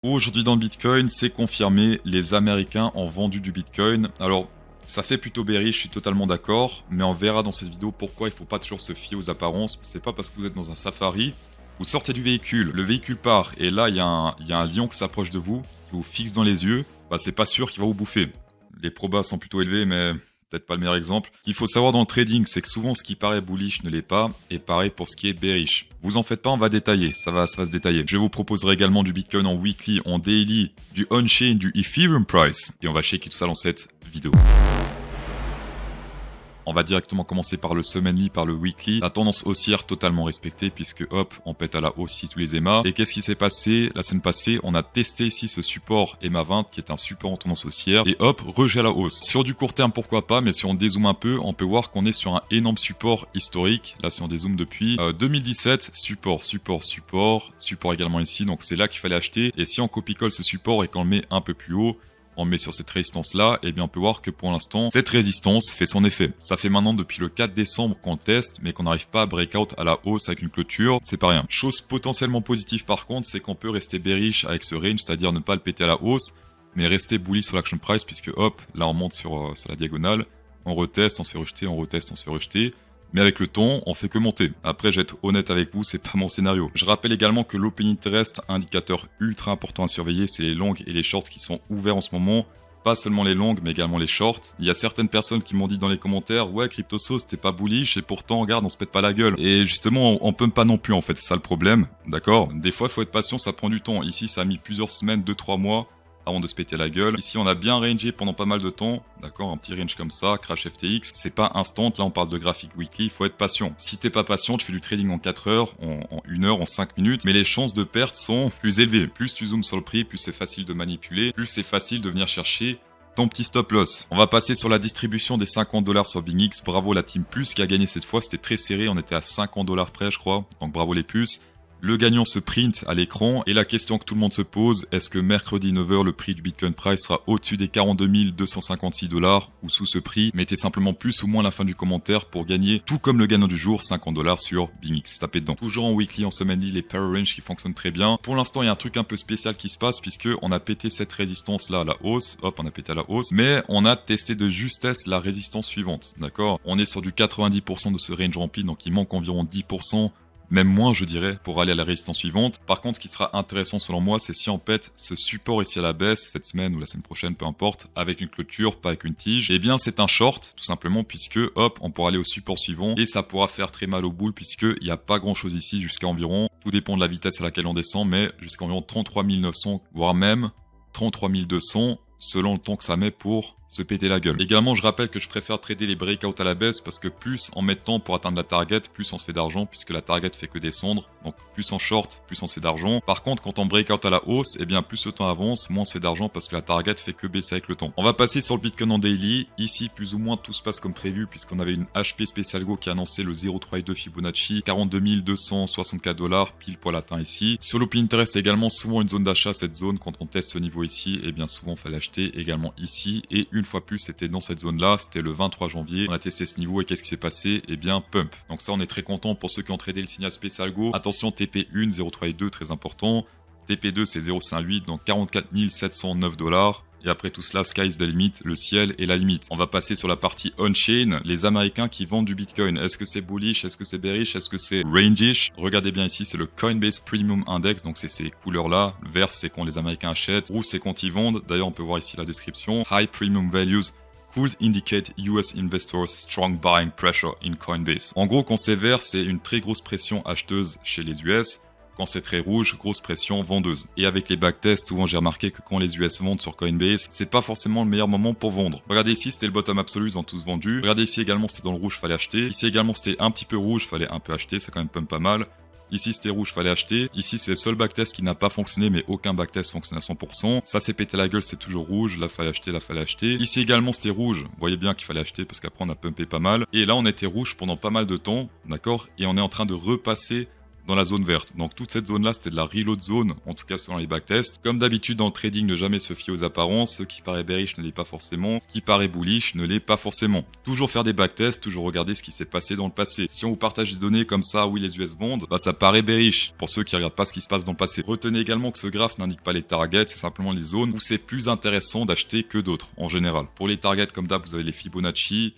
Aujourd'hui dans le Bitcoin, c'est confirmé, les Américains ont vendu du Bitcoin. Alors, ça fait plutôt bearish, je suis totalement d'accord, mais on verra dans cette vidéo pourquoi il ne faut pas toujours se fier aux apparences. C'est pas parce que vous êtes dans un safari, vous sortez du véhicule, le véhicule part, et là il y a un lion qui s'approche de vous, qui vous fixe dans les yeux, bah c'est pas sûr qu'il va vous bouffer. Les probas sont plutôt élevés, mais peut-être pas le meilleur exemple. Ce qu'il faut savoir dans le trading, c'est que souvent ce qui paraît bullish ne l'est pas, et pareil pour ce qui est bearish. Vous en faites pas, on va détailler, ça va se détailler. Je vous proposerai également du Bitcoin en weekly, en daily, du on-chain, du Ethereum price, et on va checker tout ça dans cette vidéo. On va directement commencer par le semainly, par le weekly. La tendance haussière totalement respectée puisque hop, on pète à la hausse ici tous les EMA. Et qu'est-ce qui s'est passé la semaine passée? On a testé ici ce support EMA 20 qui est un support en tendance haussière et hop, rejet à la hausse. Sur du court terme, pourquoi pas, mais si on dézoome un peu, on peut voir qu'on est sur un énorme support historique. Là, si on dézoome depuis 2017, support également ici. Donc c'est là qu'il fallait acheter. Et si on copie-colle ce support et qu'on le met un peu plus haut, on met sur cette résistance là, et bien on peut voir que pour l'instant, cette résistance fait son effet. Ça fait maintenant depuis le 4 décembre qu'on teste, mais qu'on n'arrive pas à breakout à la hausse avec une clôture, c'est pas rien. Chose potentiellement positive par contre, c'est qu'on peut rester bearish avec ce range, c'est-à-dire ne pas le péter à la hausse, mais rester bullish sur l'action price, puisque hop, là on monte sur la diagonale, on reteste, on se fait rejeter, on reteste, on se fait rejeter. Mais avec le temps, on fait que monter. Après, je vais être honnête avec vous, c'est pas mon scénario. Je rappelle également que l'open interest, indicateur ultra important à surveiller, c'est les longues et les shorts qui sont ouverts en ce moment. Pas seulement les longues, mais également les shorts. Il y a certaines personnes qui m'ont dit dans les commentaires, ouais, CryptoSauce, t'es pas bullish, et pourtant, regarde, on se pète pas la gueule. Et justement, on peut pas non plus, en fait, c'est ça le problème. D'accord? Des fois, il faut être patient, ça prend du temps. Ici, ça a mis plusieurs semaines, 2-3 mois, avant de se péter la gueule. Ici, on a bien rangé pendant pas mal de temps. D'accord, un petit range comme ça, crash FTX. C'est pas instant. Là, on parle de graphique weekly. Il faut être patient. Si t'es pas patient, tu fais du trading en 4 heures, en 1 heure, en 5 minutes. Mais les chances de perte sont plus élevées. Plus tu zoomes sur le prix, plus c'est facile de manipuler, plus c'est facile de venir chercher ton petit stop loss. On va passer sur la distribution des $50 sur BingX. Bravo la team plus qui a gagné cette fois. C'était très serré. On était à $50 près, je crois. Donc bravo les plus. Le gagnant se print à l'écran et la question que tout le monde se pose, est-ce que mercredi 9h le prix du Bitcoin Price sera au-dessus des 42 256 $ ou sous ce prix? Mettez simplement plus ou moins à la fin du commentaire pour gagner, tout comme le gagnant du jour, $50 sur BingX. Tapez dedans. Toujours en weekly, en semaine, les power range qui fonctionnent très bien. Pour l'instant, il y a un truc un peu spécial qui se passe puisque on a pété cette résistance là à la hausse. Hop, on a pété à la hausse. Mais on a testé de justesse la résistance suivante. D'accord? On est sur du 90% de ce range rempli, donc il manque environ 10%. Même moins je dirais, pour aller à la résistance suivante. Par contre, ce qui sera intéressant selon moi, c'est si on pète ce support ici à la baisse, cette semaine ou la semaine prochaine, peu importe, avec une clôture, pas avec une tige, eh bien c'est un short, tout simplement, puisque hop, on pourra aller au support suivant, et ça pourra faire très mal au boule, puisqu'il n'y a pas grand chose ici jusqu'à environ, tout dépend de la vitesse à laquelle on descend, mais jusqu'à environ 33 900, voire même 33 200, selon le temps que ça met pour se péter la gueule. Également, je rappelle que je préfère trader les breakouts à la baisse parce que plus on met de temps pour atteindre la target, plus on se fait d'argent puisque la target fait que descendre. Donc plus on short, plus on se fait d'argent. Par contre, quand on breakout à la hausse, eh bien plus le temps avance, moins on se fait d'argent parce que la target fait que baisser avec le temps. On va passer sur le Bitcoin en daily. Ici, plus ou moins tout se passe comme prévu puisqu'on avait une HP Special Go qui a annoncé le 0,32 Fibonacci, 42 264 $, pile poil atteint ici. Sur l'open interest également souvent une zone d'achat, cette zone quand on teste ce niveau ici, eh bien souvent il fallait acheter également ici et une fois plus, c'était dans cette zone-là, c'était le 23 janvier. On a testé ce niveau et qu'est-ce qui s'est passé? Eh bien, pump. Donc ça, on est très content pour ceux qui ont tradé le signal Special Go. Attention, TP1, 0,3 très important. TP2, c'est 0,58, donc 44 709 $. Et après tout cela, sky's the limit, le ciel est la limite. On va passer sur la partie on-chain, les Américains qui vendent du Bitcoin. Est-ce que c'est bullish? Est-ce que c'est bearish? Est-ce que c'est rangish? Regardez bien ici, c'est le Coinbase Premium Index, donc c'est ces couleurs-là. Le vert, c'est quand les Américains achètent. Rouge, c'est quand ils vendent. D'ailleurs, on peut voir ici la description. High Premium Values could indicate US investors strong buying pressure in Coinbase. En gros, quand c'est vert, c'est une très grosse pression acheteuse chez les US. Quand c'est très rouge, grosse pression vendeuse. Et avec les backtests, souvent j'ai remarqué que quand les US vendent sur Coinbase, c'est pas forcément le meilleur moment pour vendre. Regardez ici, c'était le bottom absolu, ils ont tous vendu. Regardez ici également, c'était dans le rouge, fallait acheter. Ici également, c'était un petit peu rouge, fallait un peu acheter, ça quand même pump pas mal. Ici c'était rouge, fallait acheter. Ici c'est le seul backtest qui n'a pas fonctionné, mais aucun backtest fonctionne à 100%. Ça s'est pété la gueule, c'est toujours rouge. Là fallait acheter, là fallait acheter. Ici également c'était rouge. Vous voyez bien qu'il fallait acheter parce qu'après on a pumpé pas mal. Et là on était rouge pendant pas mal de temps, d'accord? Et on est en train de repasser dans la zone verte. Donc toute cette zone là c'était de la reload zone, en tout cas selon les backtests. Comme d'habitude dans le trading, ne jamais se fier aux apparences, ce qui paraît bearish ne l'est pas forcément, ce qui paraît bullish ne l'est pas forcément. Toujours faire des backtests, toujours regarder ce qui s'est passé dans le passé. Si on vous partage des données comme ça, oui les US vendent, bah ça paraît bearish pour ceux qui regardent pas ce qui se passe dans le passé. Retenez également que ce graphe n'indique pas les targets, c'est simplement les zones où c'est plus intéressant d'acheter que d'autres en général. Pour les targets comme d'hab, vous avez les Fibonacci,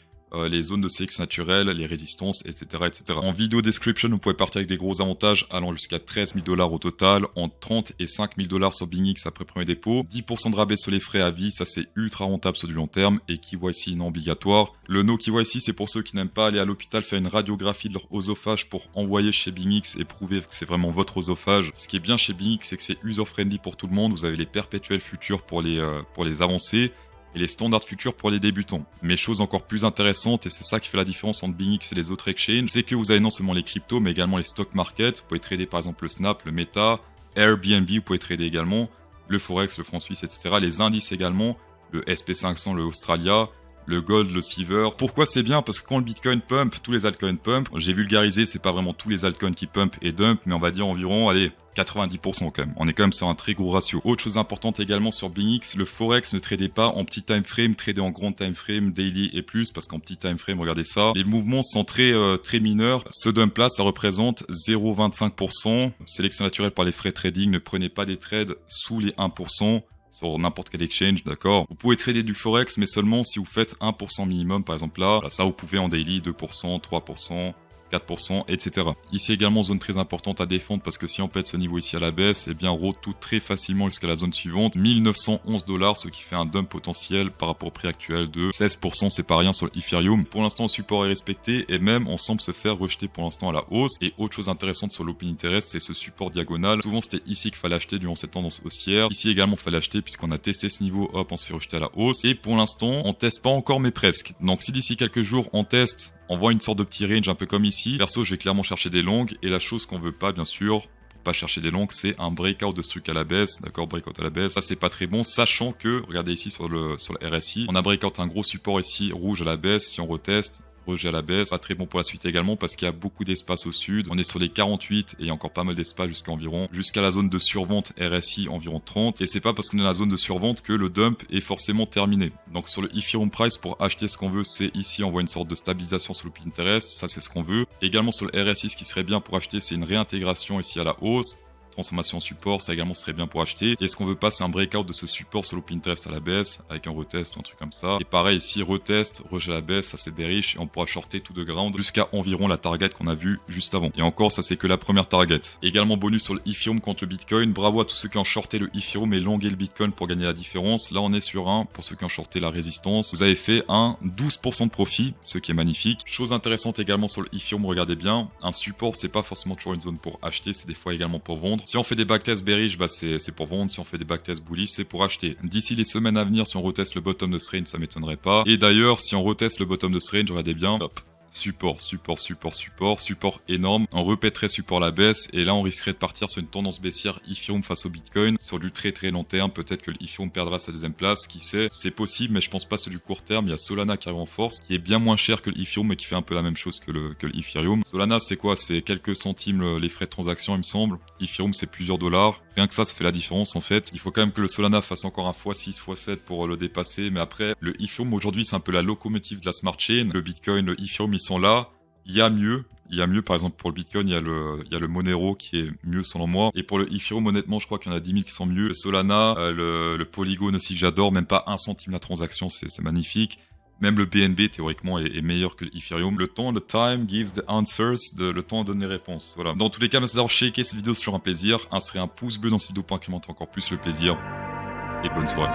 les zones de sélection naturelle, les résistances, etc., etc. En vidéo description, vous pouvez partir avec des gros avantages allant jusqu'à 13 000 $ au total, entre 30 et 5 000 $ sur BingX après premier dépôt, 10% de rabais sur les frais à vie, ça c'est ultra rentable sur du long terme, et KYC non obligatoire. Le no KYC, c'est pour ceux qui n'aiment pas aller à l'hôpital faire une radiographie de leur oesophage pour envoyer chez BingX et prouver que c'est vraiment votre oesophage. Ce qui est bien chez BingX, c'est que c'est user-friendly pour tout le monde, vous avez les perpétuels futurs pour les avancés, et les standards futurs pour les débutants. Mais chose encore plus intéressante, et c'est ça qui fait la différence entre BingX et les autres exchanges, c'est que vous avez non seulement les cryptos, mais également les stock market. Vous pouvez trader par exemple le Snap, le Meta, Airbnb, vous pouvez trader également, le Forex, le franc suisse, etc. Les indices également, le SP500, le Australia, le gold, le silver. Pourquoi c'est bien? Parce que quand le Bitcoin pump, tous les altcoins pump. J'ai vulgarisé, c'est pas vraiment tous les altcoins qui pump et dump, mais on va dire environ, allez, 90% quand même. On est quand même sur un très gros ratio. Autre chose importante également sur BingX, le Forex, ne tradez pas en petit time frame, tradez en grand time frame, daily et plus, parce qu'en petit time frame, regardez ça, les mouvements sont très mineurs. Ce dump là, ça représente 0,25%. Sélection naturelle par les frais trading, ne prenez pas des trades sous les 1%. Sur n'importe quel exchange, d'accord. Vous pouvez trader du Forex, mais seulement si vous faites 1% minimum, par exemple là. Ça, vous pouvez en daily 2%, 3%, 4%, etc. Ici également, zone très importante à défendre parce que si on pète ce niveau ici à la baisse, eh bien on retourne très facilement jusqu'à la zone suivante, 1911 $, ce qui fait un dump potentiel par rapport au prix actuel de 16%, c'est pas rien sur l'Ethereum. Pour l'instant, le support est respecté et même on semble se faire rejeter pour l'instant à la hausse. Et autre chose intéressante sur l'open interest, c'est ce support diagonal. Souvent, c'était ici qu'il fallait acheter durant cette tendance haussière. Ici également, il fallait acheter puisqu'on a testé ce niveau, hop, on se fait rejeter à la hausse. Et pour l'instant, on teste pas encore, mais presque. Donc si d'ici quelques jours, on teste, on voit une sorte de petit range un peu comme ici. Perso, je vais clairement chercher des longues et la chose qu'on veut pas, bien sûr, pour pas chercher des longues, c'est un breakout de ce truc à la baisse, d'accord, breakout à la baisse. Ça, c'est pas très bon, sachant que, regardez ici sur le RSI, on a breakout un gros support ici, rouge à la baisse. Si on reteste, rejet à la baisse, pas très bon pour la suite également parce qu'il y a beaucoup d'espace au sud. On est sur les 48 et il y a encore pas mal d'espace jusqu'à la zone de survente RSI environ 30. Et c'est pas parce qu'on est dans la zone de survente que le dump est forcément terminé. Donc sur le Ethereum price, pour acheter ce qu'on veut, c'est ici on voit une sorte de stabilisation sur le Pinterest, ça c'est ce qu'on veut. Également sur le RSI, ce qui serait bien pour acheter, c'est une réintégration ici à la hausse. Transformation support, ça également serait bien pour acheter. Et ce qu'on veut pas, c'est un breakout de ce support sur le Pinterest à la baisse, avec un retest ou un truc comme ça. Et pareil ici, retest, rejet à la baisse, ça c'est bearish, et on pourra shorter tout de ground jusqu'à environ la target qu'on a vue juste avant. Et encore, ça c'est que la première target. Également bonus sur le Ethereum contre le Bitcoin. Bravo à tous ceux qui ont shorté le Ethereum et longué le Bitcoin pour gagner la différence. Là, on est sur pour ceux qui ont shorté la résistance, vous avez fait un 12% de profit, ce qui est magnifique. Chose intéressante également sur le Ethereum, regardez bien, un support, c'est pas forcément toujours une zone pour acheter, c'est des fois également pour vendre. Si on fait des backtests bearish, bah c'est pour vendre. Si on fait des backtests bullish, c'est pour acheter. D'ici les semaines à venir, si on reteste le bottom de ce range, ça m'étonnerait pas. Et d'ailleurs, si on reteste le bottom de ce range, regardez bien, hop, support énorme. On répéterait support à la baisse et là on risquerait de partir sur une tendance baissière Ethereum face au Bitcoin sur du très long terme. Peut-être que l'Ethereum perdra sa deuxième place, qui sait, c'est possible, mais je pense pas sur du court terme. Il y a Solana qui arrive en force, qui est bien moins cher que l'Ethereum mais qui fait un peu la même chose que le Ethereum. Solana c'est quoi? C'est quelques centimes les frais de transaction il me semble. Ethereum c'est plusieurs dollars. Rien que ça fait la différence en fait. Il faut quand même que le Solana fasse encore un x6, x7 pour le dépasser. Mais après, le Ethereum aujourd'hui c'est un peu la locomotive de la smart chain. Le Bitcoin, le Ethereum, ils sont là. Il y a mieux, par exemple pour le Bitcoin, il y a le Monero qui est mieux selon moi. Et pour le Ethereum, honnêtement, je crois qu'il y en a 10 000 qui sont mieux. Le Solana, le Polygon aussi que j'adore, même pas 1 centime la transaction, c'est magnifique. Même le BNB théoriquement est meilleur que l'Ethereum. Le time gives the answers, le temps donne les réponses. Voilà. Dans tous les cas, merci d'avoir checké cette vidéo, c'est toujours un plaisir. Insérez un pouce bleu dans cette vidéo pour incrémenter encore plus le plaisir. Et bonne soirée.